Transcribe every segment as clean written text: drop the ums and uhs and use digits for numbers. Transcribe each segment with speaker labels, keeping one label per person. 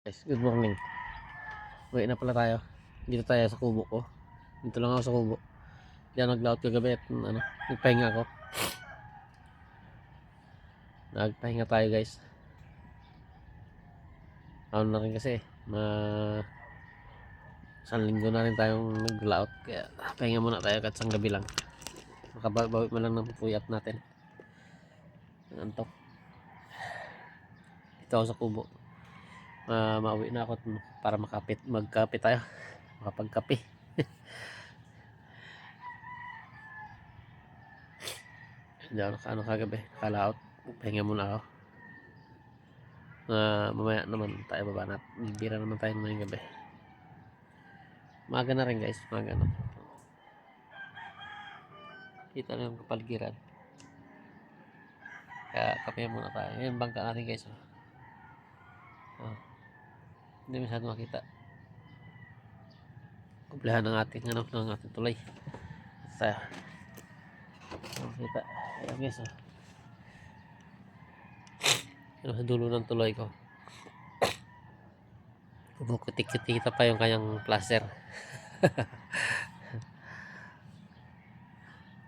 Speaker 1: Guys, good morning. Uwi na pala tayo. Dito tayo sa kubo ko. Dito lang ako sa kubo. Diyan nag-layout kagabi at nagpahinga ako. Nagpahinga tayo guys. Ano na rin kasi, isang linggo na rin tayong nag-layout. Kaya pahinga muna tayo kahit isang gabi lang. Makabawi man lang ng puyat natin. Antok. Dito ako sa kubo. Mauwi na ako para magkapit tayo. Makapagkape. Diyan ako kagabi, nakalaot. Pahinga muna ako. Mamaya naman tayo baba na. Bibira naman tayo ngayong gabi. Maga na rin guys, maga na. Kita na yung kapaligiran. Kaya kape muna tayo. Yan bangka natin guys. Hindi masyado makita. Kumplehan ng ating tulay. Tayo. Kita. Ayan guys. Sa dulo ng tulay ko. Kumukutik-kita pa yung kanyang plaster.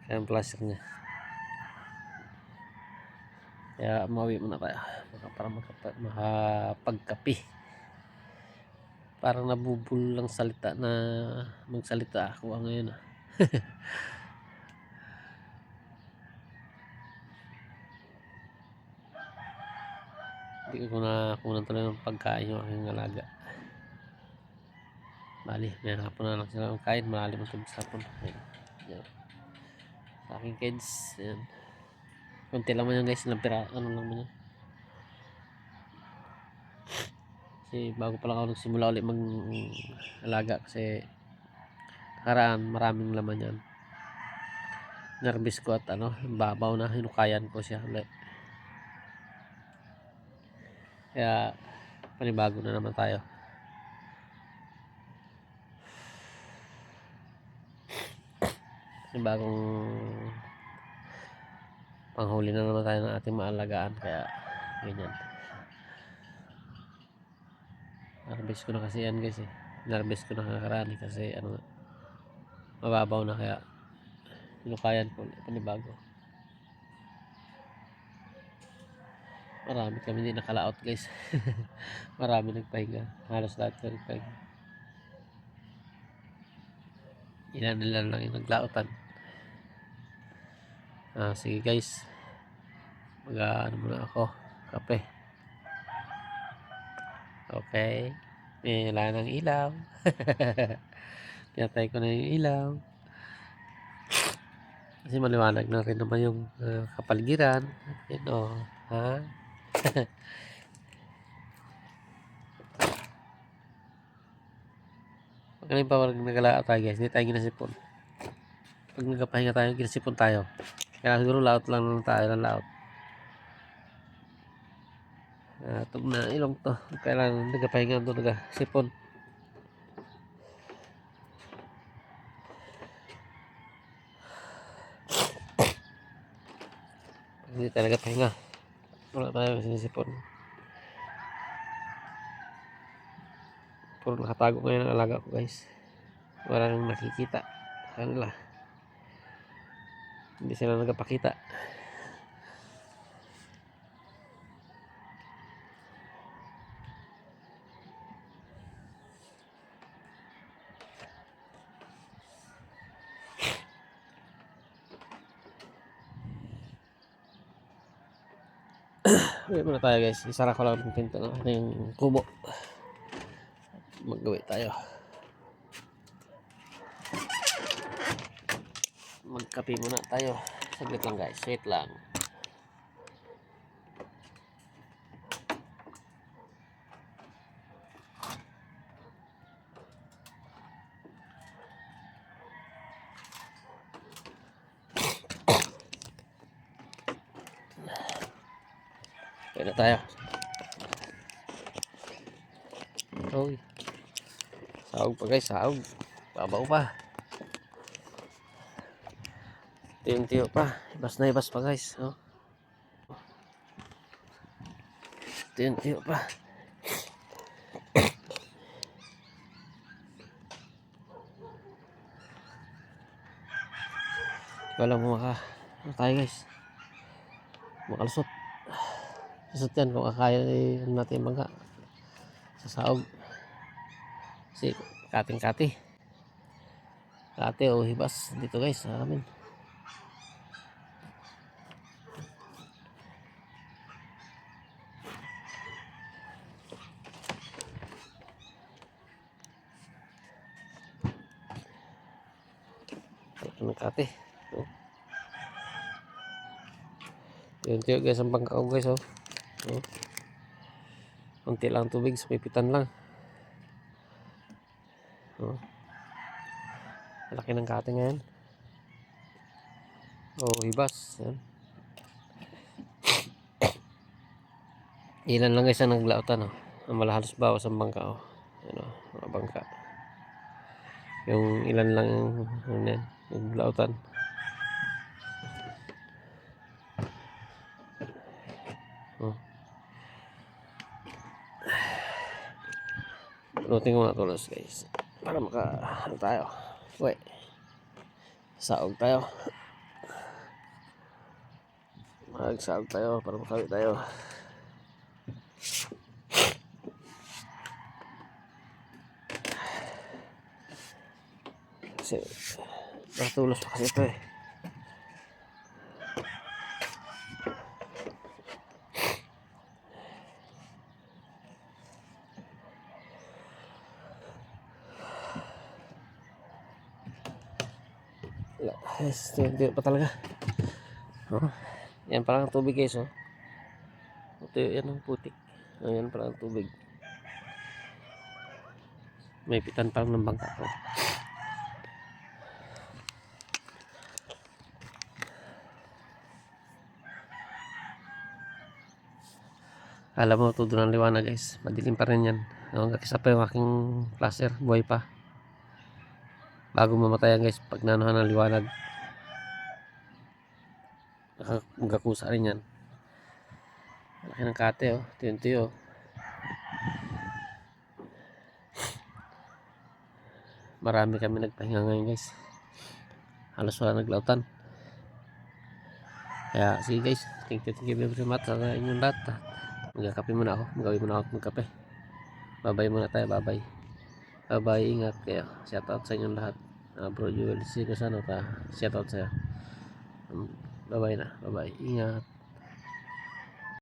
Speaker 1: Kanyang plaster niya. Kaya mauwi muna tayo para makapagkape. Parang nabubul lang salita na magsalita ako ngayon. Hindi ko na kunan tuloy ng pagkain yung aking alaga. Bali, may hapon na lang sila ng kain. Malalim ang tubig sa hapon. Yan. Sa aking kids. Yan. Kunti lang man yan guys. Ano lang man yan. Kasi bago pa lang ako nagsimula ulit mag-alaga. Kasi nakaraan maraming laman yan. Nervous ko at babaw na. Hinukayan ko siya ulit. Kaya panibago na naman tayo. Bagong panghuli na naman tayo ng ating maalagaan. Kaya ganyan. Nervous ko na kasi yan guys Nervous ko na kakarani kasi mababaw na, kaya hinukayan ko panibago. Marami kami hindi nakalaot guys. Marami nagpahinga. Halos lahat ko nagpahinga. Ilan lang yung naglaotan. Sige guys. Muna ako. Kape. Okay. Wala ng ilaw. Pinatay ko na yung ilaw. Kasi maliwanag na rin naman yung kapaligiran. Ha? Magaling pa pag nagalaot tayo guys. Hindi tayo ginasipon. Pag nagpahinga tayo, ginasipon tayo. Kaya siguro laot lang tayo ng laot. Itong na ilong to. Kailangan nagpahinga ito, nagasipon. Hindi tayo nagpahinga. Wala tayo sinisipon. Puro nakatago ngayon ang alaga ko guys. Wala nang nakikita kanila. Hindi sila nagpakita. Uwi muna tayo guys. Isara ko lang ng pinto ng ating kubo. Maggawi tayo. Magkape muna tayo. Saglit lang guys. Wait lang. Kaya na tayo. Uy. Sahog pa guys. Sahog. Babaw pa. Tiyo pa. Ibas na ibas pa guys. Tiyo pa. ko alam kung ano tayo guys, makalusot. Lusot yan kung kakaya natin bangka sa saog. Kasi kati o hibas dito guys sa amin. Ito ng kati. Oh. Yun tiyo guys ang bangka ko guys. Oh. Oh. Kunti lang tubig, sumipitan lang. Oh. Laki ng kati ngayon. Oh, hibas. Yan. Ilan lang guys ang naglautan. Oh. Ang malahalos bawas ang bangka. Oh. Yan, oh, mga bangka. Yung ilan lang yan, naglautan. Oh. Luting mga tulos guys. Para ano tayo. Uy. Saog tayo. Magsaog tayo para makawi tayo. Kasi natulos pa kasi ito eh. Yes, hindi pa talaga. Oh, yan parang tubig guys. Oh. Ito yan ang putik. Ayan parang tubig. May pitan parang ng bangka ko. Alam mo, todo ng liwanag guys. Madilim pa rin yan. Nakakisa pa yung aking flasher. Buhay pa. Bago mamatayan guys, pag nanuhan ng liwanag. Nakakusa rin yan. Laki ng kate oh. Tuyo. Marami kami nagpahinga ngayon guys. Halos wala naglautan. Kaya sige guys. Thank you very much sa inyong lahat. Magkakape muna ako. Magkape. Bye muna tayo. Bye. Ingat kayo. Shout out sa inyong lahat. Bro Joel. Sino sa ano ka? Shout out sa'yo. Bye na. Ingat.